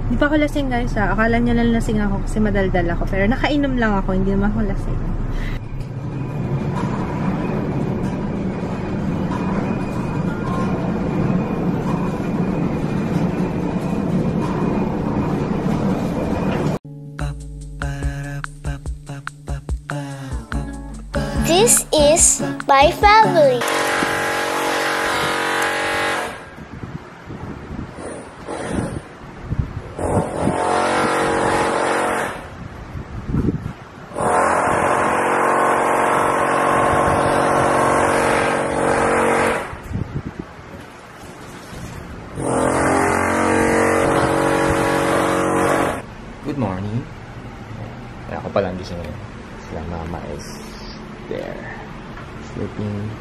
Di pa ako lasing guys ha. Akala niya lang lasing ako kasi madaldal ako. Pero nakainom lang ako, hindi naman ako lasing. This is my family. Good morning. Kaya ako palang gising ngayon. Sila mama is there. Sleeping.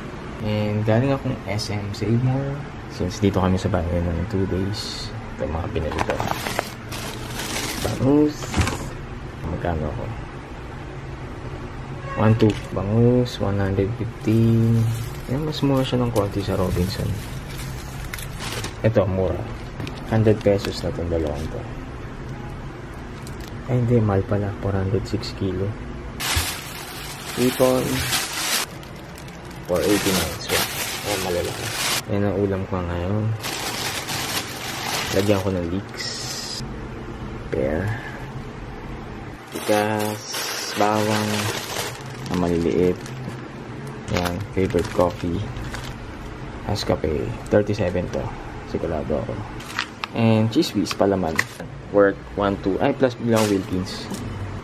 And galing akong SM Save More. Since dito kami sa bahay ng 2 days. Ito mga pinili ko. Bangus. Magkano ako? 1-2. Bangus. 115. Yan, mas mura siya ng konti sa Robinson. Ito, mura. 100 pesos na itong dalawang to. Ay, hindi. Mahal pala. 406 kilo. Ipon. 489. So, oh, malalaki. Yan ang ulam ko ngayon. Lagyan ko ng leeks. Pear. Tikas. Bawang. Na maliliit. Yan. Favorite coffee. Nescafe. 37 to. Sigurado ako. And cheese whiz palaman. Worth 1-2. Ay, plus bilang Wilkins.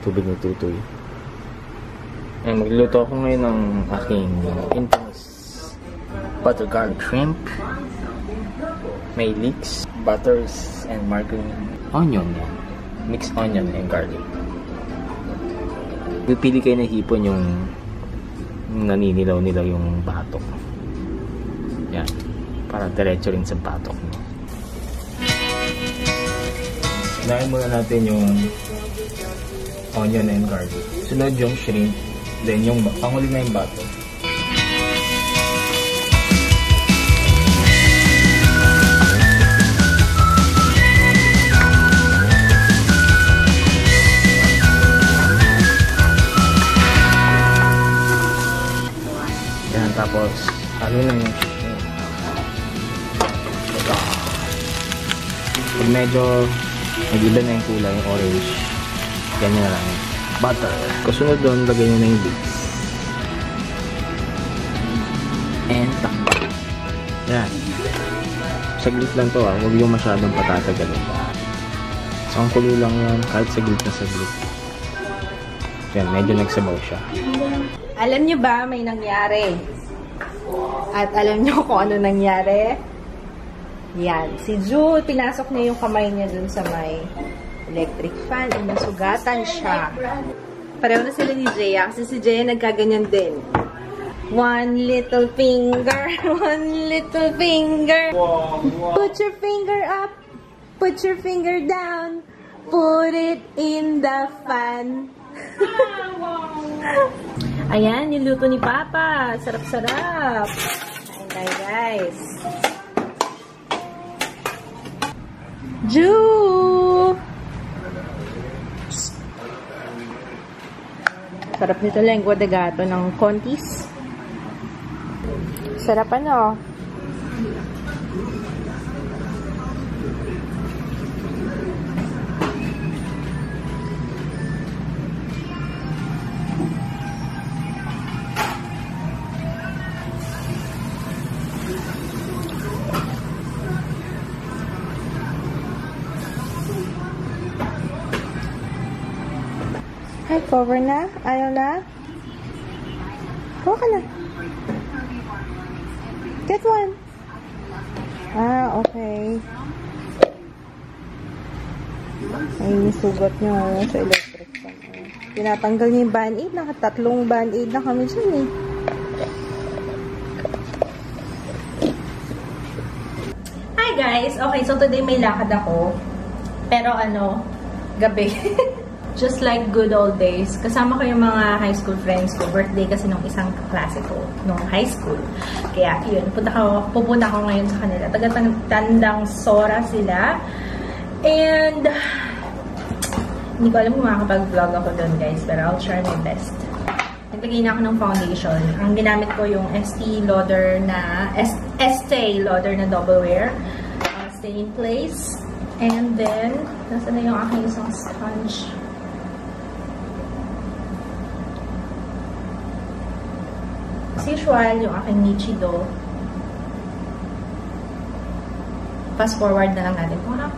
Tubig na tutoy. Ay, magluluto ako ngayon ng aking infamous butter garlic shrimp. May leeks, butters, and margarine. Onion yan. Mixed onion and garlic. Pipili kayo na hipon yung naninilaw-nilaw yung batok. Yan. Para diretso rin sa batok mo. Unahin muna natin yung onion and garlic. Sunod yung shrimp. Then yung panghuli na yung bato. Yan, tapos ano na yung shrimp. Pag medyo nag-iba na yung kulay, yung orange, ganyan na lang. Butter. Kasunod doon, lagay nyo na yung leeks. And takpan. Yan. Saglit lang to ah. Huwag yung masyadong patatagalin. Isang kulo lang yan. Kahit saglit na saglit. Yan. Medyo nagsabaw siya. Alam nyo ba may nangyari? At alam nyo kung ano nangyari? Yan. Si Jewel, pinasok niya yung kamay niya dun sa may electric fan and nasugatan siya. Pareho na sila ni Jaya kasi si Jaya nagkaganyan din. One little finger, one little finger. Put your finger up, put your finger down, put it in the fan. Ayan, yung luto ni Papa. Sarap-sarap. Ayan guys. Ju! Sarap nito lengua de gato ng Contis. Sarap ano? Ay, cover na? Ayaw na? Kuha ka na. Get one. Ah, okay. Ay, nisugot niya sa electric fan. Tinatanggal niya yung band-aid. Nakatatlong band-aid na kami dyan eh. Hi guys! Okay, so today may lakad ako. Pero ano, gabi. Just like good old days. Kasama ko yung mga high school friends ko. Birthday kasi nung isang kaklase ko nung high school. Kaya yun, pupunta ko ngayon sa kanila. Taga-tandang Sora sila. And And hindi ko alam kung makakapag-vlog ako doon, guys, pero I'll try my best. Naglagay na ako ng foundation. Ang ginamit ko yung Estee Lauder na Double Wear. Stay in place. And then, nasa na yung aking isang sponge. As usual, yung aking Nichido. Fast forward na lang natin po, ha?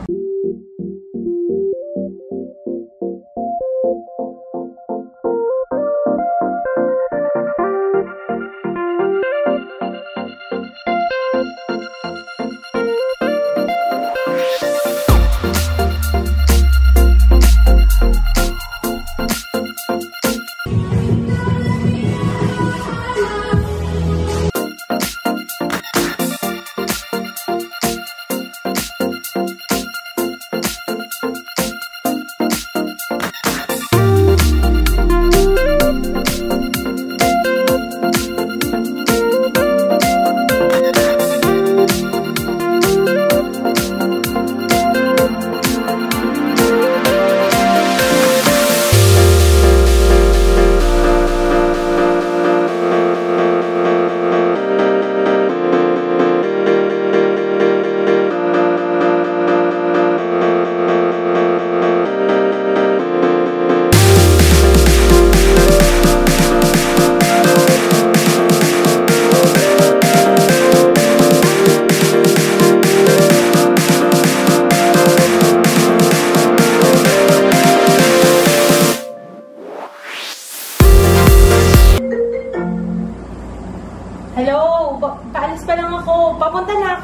Hello! Paalis pa lang ako. Papunta na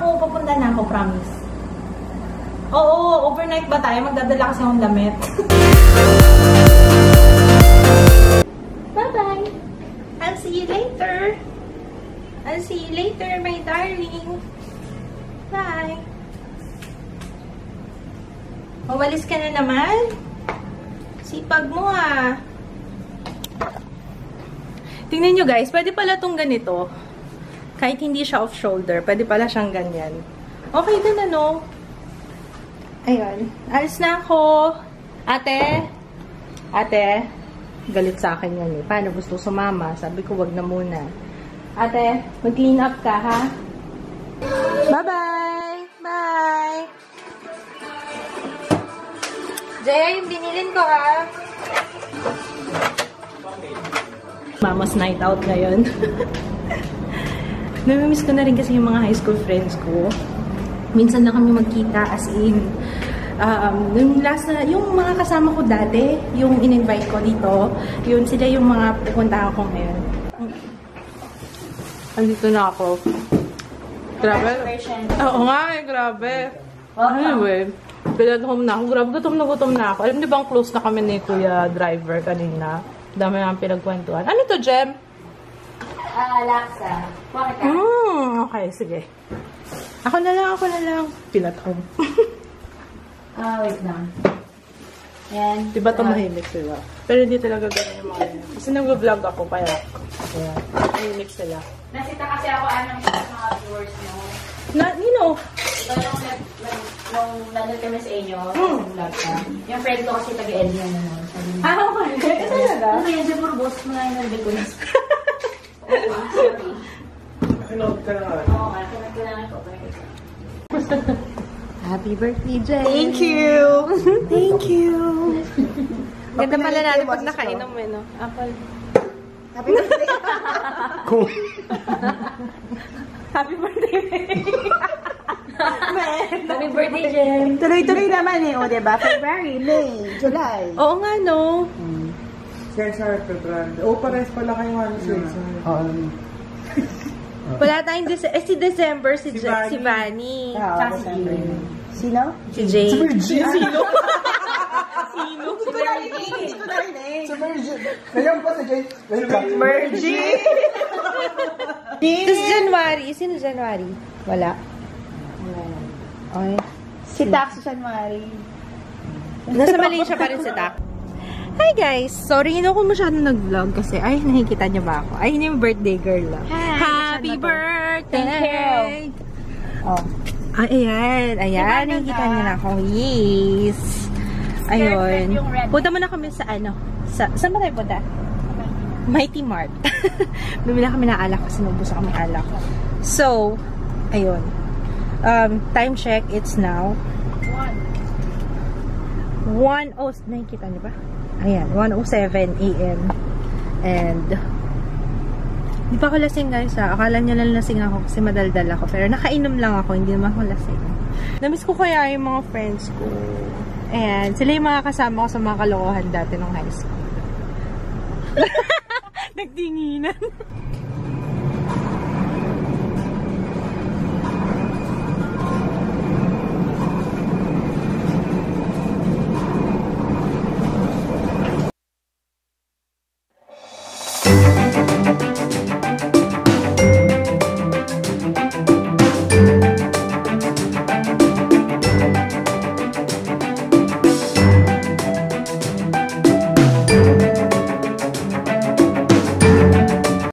ako, promise. Oo, overnight ba tayo? Magdadala kasi akong damit. Bye-bye! I'll see you later! My darling! Bye! Umalis ka na naman? Sipag mo, ah! Tingnan nyo, guys. Pwede pala tong ganito. Kahit hindi siya off-shoulder, pwede pala siyang ganyan. Okay din, ano? Ayun. Alis na ako. Ate, galit sa akin yan eh. Paano gusto sumama? Sabi ko, wag na muna. Ate, mag-clean up ka, ha? Bye-bye! Bye! Jay, yung binilin ko, ha? Mama's night out ngayon. Namimiss ko na rin kasi yung mga high school friends ko. Minsan na kami magkita, as in, yung mga kasama ko dati, yung in-invite ko dito, yun sila yung mga pupuntahan ko ngayon. Andito na ako. Grabe. Oo nga eh, grabe. Anyway, kailan home na ako. Grabe, gutom na ako. Alam niyo bang close na kami ni Kuya Driver kanina? Dami naman pinagkwentuhan. Ano to, Jem? Laksa. Bakit ka? Okay, sige. Ako na lang. Pilat home. Wait lang. Yan. Diba tumahimik sila? Pero hindi talaga ganun yung mga yun. Kasi nag-vlog ako, kaya tahimik sila. Nasita kasi ako anong mga viewers nyo. Nino? Ito nung nandun kami sa inyo, vlog ka. Yung friend ko kasi taga-LD na naman. Okay. Talaga? Ano yan, siya puro boss mo na yung nandun ko na. Sorry. Hello, ka na. Oo, kailangan ko. Happy birthday, Jay! Thank you! Thank you! Ganda pala natin pag nakainom eh, no? Apple. Happy birthday! Cool. Happy birthday! Happy birthday, Jem! Tuloy-tuloy naman eh, o diba? February, May, July. Oo nga, no? Cesar, February. Pares pala kayo ano, Cesar. Wala tayong si December, si Vanny. Sino? Si Jay. Sino? Sino? Hindi ko narinig. Si Virgin. Ngayon pa si Jay. Virgin! Tapos January. Sino January? Wala. Okay. Si Tax January. Nasa Malaysia pa rin si Tak. Hi guys! Sorry, hindi ako masyado nag-vlog kasi, ay, nakikita niyo ba ako? Ay, hindi yung birthday girl lang. Hi! Happy birthday! Thank you! Oh. Ayan. Ayan. Nakikita niyo na ako. Yes. Ayun. Punta muna kami sa ano. Saan ba tayo punta? Mighty Mart. Bumili kami ng alak kasi naubos kami alak. So, ayun. Time check, it's now 1:07. Nakikita niyo ba? Ayan, 1:07 AM. And di pa ako lasing guys ha. Akala niyo lang lasing ako kasi madaldal ako. Pero nakainom lang ako, hindi naman ako lasing. Namiss ko kaya yung mga friends ko. And sila yung mga kasama ko sa mga kalokohan dati nung high school. Nagtinginan.